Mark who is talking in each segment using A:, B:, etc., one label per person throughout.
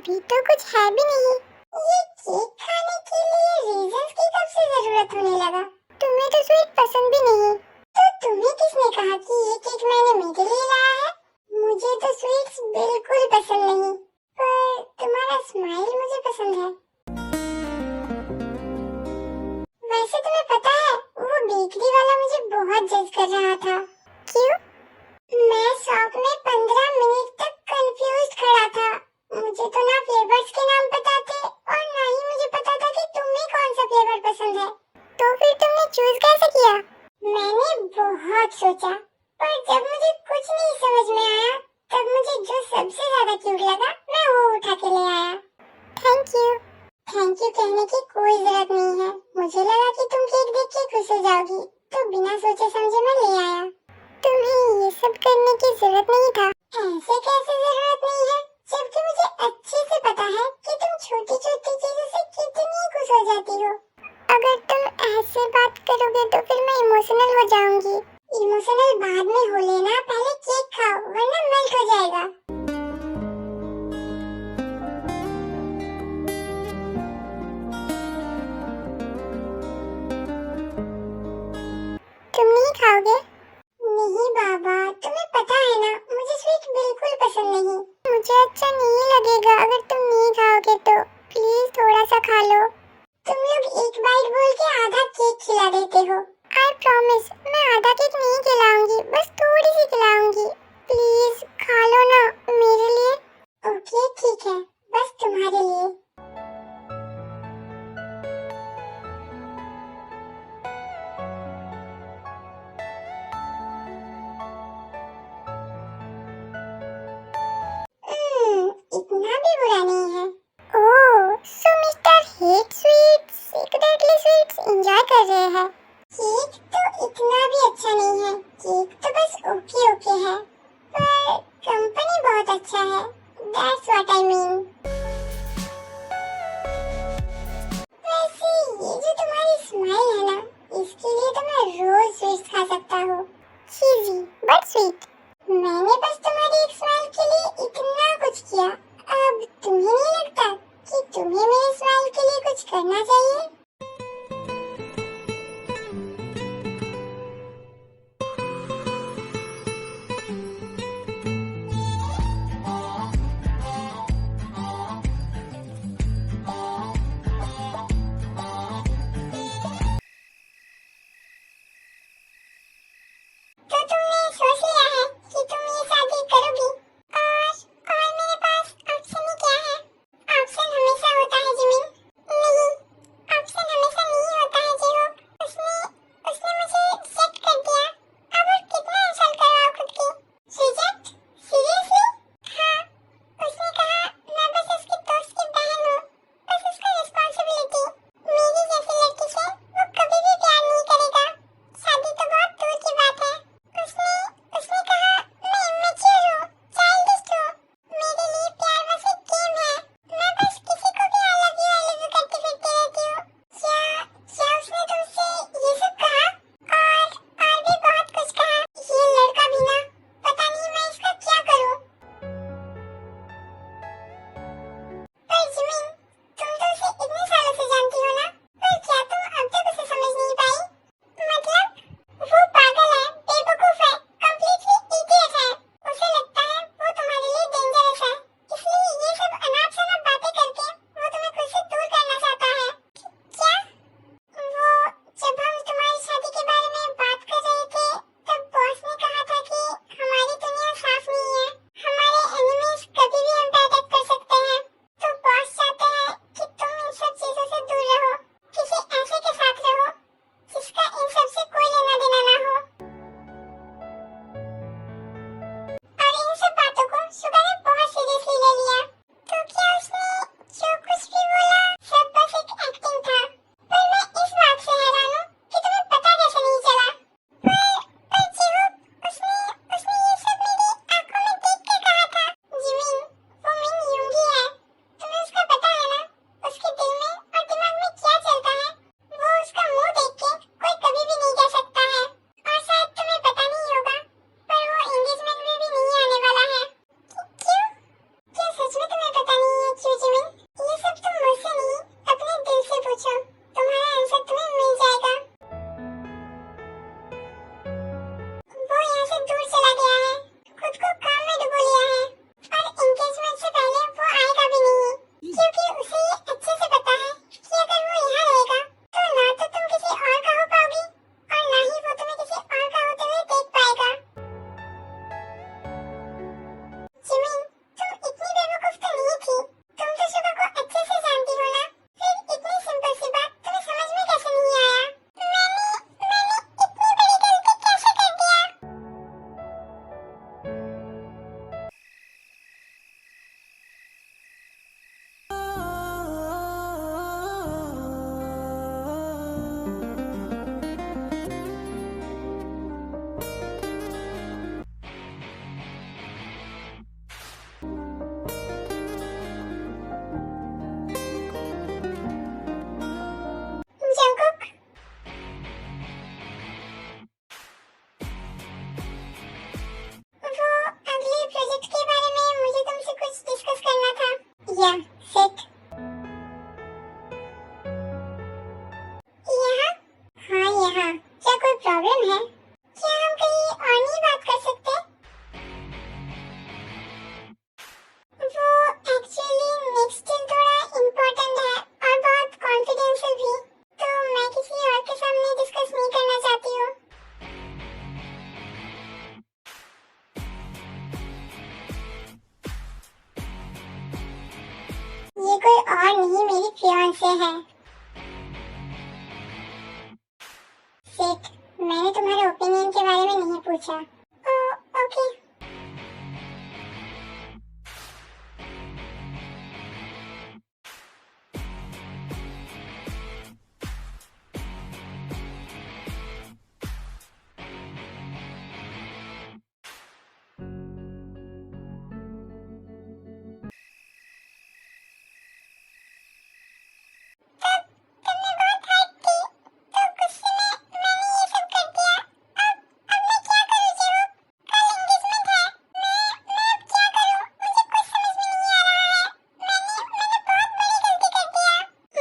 A: अभी तो कुछ है भी नहीं। ये केक खाने के लिए रीजंस की कब से जरूरत होने लगा? तुम्हें तो स्वीट पसंद भी नहीं। तो तुम्हें किसने कहा कि ये केक मैंने मेरे लिए लाया है? मुझे तो स्वीट्स बिल्कुल पसंद नहीं, पर तुम्हारा स्माइल मुझे पसंद है। वैसे तुम्हें पता है, वो बेकरी वाला मुझे बहुत जज कर रहा था। क्यों? मैं शॉप में 15 मिनट तक कंफ्यूज खड़ा था। मुझे तो ना फ्लेवर्स के नाम पता थे और ना ही मुझे पता था कि तुम्हें कौन सा फ्लेवर पसंद है। तो फिर तुमने चूज कैसे किया? मैंने बहुत सोचा, पर जब मुझे कुछ नहीं समझ में आया, तब मुझे जो सबसे ज्यादा क्यूट लगा मैं वो उठा के ले आया। Thank you. थैंक यू कहने की कोई जरूरत नहीं है। मुझे लगा कि तुम केक देख के खुश हो जाओगी, तो बिना सोचे समझे मैं ले आया। तुम्हें ये सब करने की जरूरत नहीं था। ऐसे कैसे जरूरत नहीं है, जबकि मुझे अच्छे से पता है कि तुम छोटी छोटी चीजों से कितनी खुश हो जाती हो। अगर तुम ऐसे बात करोगे तो फिर मैं इमोशनल हो जाऊंगी। इमोशनल बाद में हो लेना, पहले केक खाओ वरना मेल्ट हो जाएगा। तुम नहीं खाओगे? नहीं बाबा, तुम्हें पता है ना, मुझे स्वीट बिल्कुल पसंद नहीं। मुझे अच्छा नहीं लगेगा अगर तुम नहीं खाओगे तो। प्लीज थोड़ा सा खा लो। तुम लोग एक बाइट बोल के आधा केक खिला देते हो। आई प्रॉमिस, मैं आधा केक नहीं खिलाऊंगी, बस थोड़ी सी खिलाऊंगी। प्लीज खा लो ना मेरे लिए। ओके ठीक है, बस तुम्हारे लिए। इतना भी बुरा नहीं है। Oh, so mister hate sweets secretly sweets enjoy कर रहे हैं। केक तो इतना भी अच्छा नहीं है, केक तो बस ओके ओके है, पर कंपनी बहुत अच्छा है। That's what I mean. वैसे ये जो तुम्हारी स्माइल है ना, इसके लिए तो मैं रोज स्वीट्स खा सकता हूँ। चीजी बट स्वीट। मैंने बस तुम्हारी एक स्माइल के लिए इतना कुछ किया, अब तुम्हें नहीं लगता कि तुम्हें मेरे स्माइल के लिए कुछ करना चाहिए? तो तुमने सोच लिया है कि तुम ये शादी करोगी? और मेरे पास ऑप्शन ही क्या है? ऑप्शन हमेशा होता है जिमिन। नहीं, ऑप्शन अच्छा ओके। तुमने बहुत हेल्प की, तो गुस्से में मैंने ये सब कर दिया। अब मैं क्या करूँ जीवो? कल एंगेजमेंट है। मैं अब क्या करूँ? मुझे कुछ समझ में नहीं आ रहा है। मैंने बहुत बड़ी गलती कर दिया।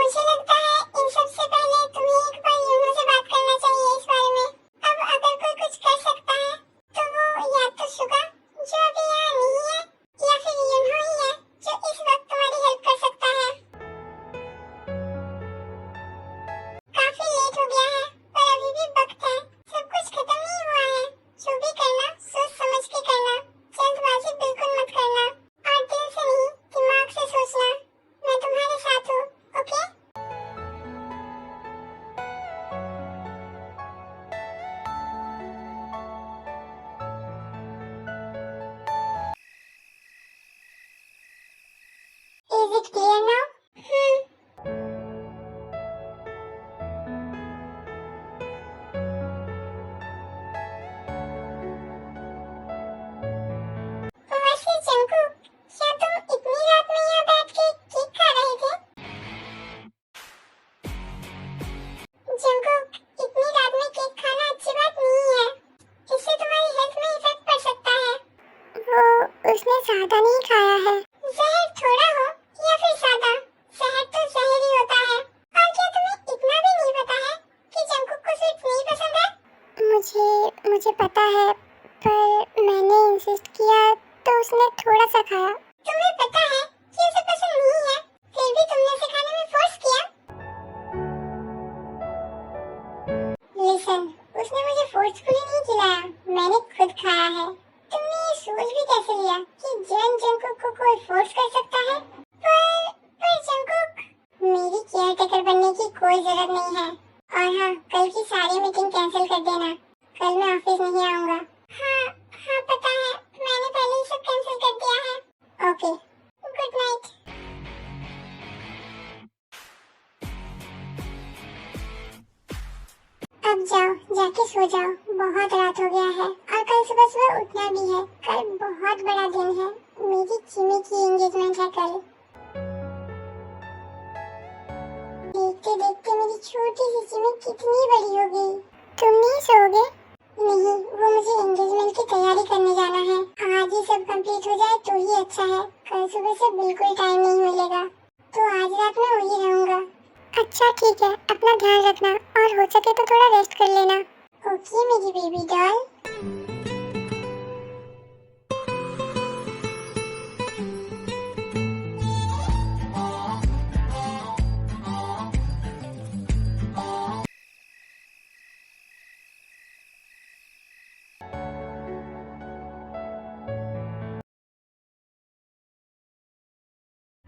A: मुझे लगता है इन सब से पहले तुम्हें एक बार यूनो से बात करना चाहिए इस बारे में। अब अगर कोई कुछ कर सकता है तो वो या तो सुगा जो अभी यहाँ नहीं है, या फिर यूनो ही है जो इस वक्त तुम्हारी हेल्प कर सकता है। काफी लेट हो गया है पर अभी भी वक्त है। सब कुछ खत्म नहीं हुआ है। जो भी करना सोच समझ के करना। जल्दबाजी बिल्कुल मत करना और दिल से नहीं दिमाग से सोचना। मैं तुम्हारे साथ हूँ, okay? Is it clear now? वैसे जंकुक, क्या तुम इतनी रात में यहाँ बैठ के केक खा रहे थे? जंकुक, इतनी रात में केक खाना अच्छी बात नहीं है। इससे तुम्हारी हेल्थ में इफेक्ट पड़ सकता है। वो उसने सादा नहीं खाया है। जहर थोड़ा हो या फिर सादा, जहर तो जहर ही होता है। और क्या तुम्हें इतना भी नहीं पता है कि जंकुक को स्वीट्स नहीं पसंद है? मुझे पता है पर मैंने इंसिस्ट किया तो उसने थोड़ा सा खाया। तुम्हें पता है कि उसे पसंद नहीं है, फिर भी तुमने उसे खाने में फोर्स किया। लिसन, उसने मुझे फोर्सफुली नहीं खिलाया, मैंने खुद खाया है। तुमने ये सोच भी कैसे लिया कि जंकुक को कोई फोर्स कर सकता है? पर जंकुक, मेरी केयरटेकर बनने की कोई जरूरत नहीं है। और हाँ, कल की सारी मीटिंग कैंसिल कर देना। कल मैं ऑफिस नहीं आऊंगा। हाँ पता है, मैंने पहले ही सब कैंसिल कर दिया है। Okay, good night. अब जाओ, जाके सो जाओ, बहुत रात हो गया है और कल सुबह उठना भी है। कल बहुत बड़ा दिन है, मेरी चिमी की एंगेजमेंट है कल। देखते देखते मेरी छोटी सी चिमी कितनी बड़ी हो गई। तुम नहीं सोओगे? नहीं, वो मुझे एंगेजमेंट की तैयारी करने जाना है। आज ही सब कंप्लीट हो जाए तो ही अच्छा है। कल सुबह से बिल्कुल टाइम नहीं मिलेगा, तो आज रात में वही रहूंगा। अच्छा ठीक है, अपना ध्यान रखना और हो सके तो थोड़ा रेस्ट कर लेना। ओके मेरी बेबी डॉल।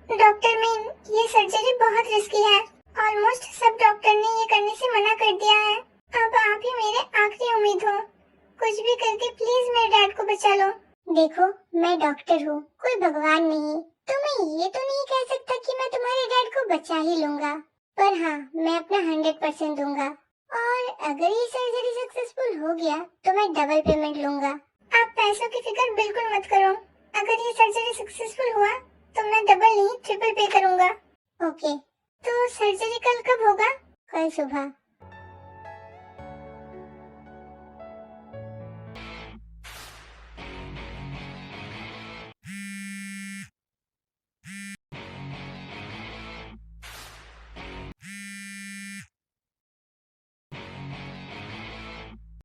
A: डॉक्टर मैम, ये सर्जरी बहुत रिस्की है। ऑलमोस्ट सब डॉक्टर ने ये करने से मना कर दिया है। अब आप ही मेरे आखिरी उम्मीद हो। कुछ भी करके प्लीज मेरे डैड को बचा लो। देखो, मैं डॉक्टर हूँ, कोई भगवान नहीं, तो मैं ये तो नहीं कह सकता कि मैं तुम्हारे डैड को बचा ही लूंगा। पर हाँ, मैं अपना 100% दूंगा। और अगर ये सर्जरी सक्सेसफुल हो गया तो मैं डबल पेमेंट लूंगा। आप पैसों की फिक्र बिल्कुल मत करो। अगर ये सर्जरी सक्सेसफुल हुआ तो मैं डबल नहीं ट्रिपल पे करूंगा। ओके, तो सर्जरी कल कब होगा? कल सुबह।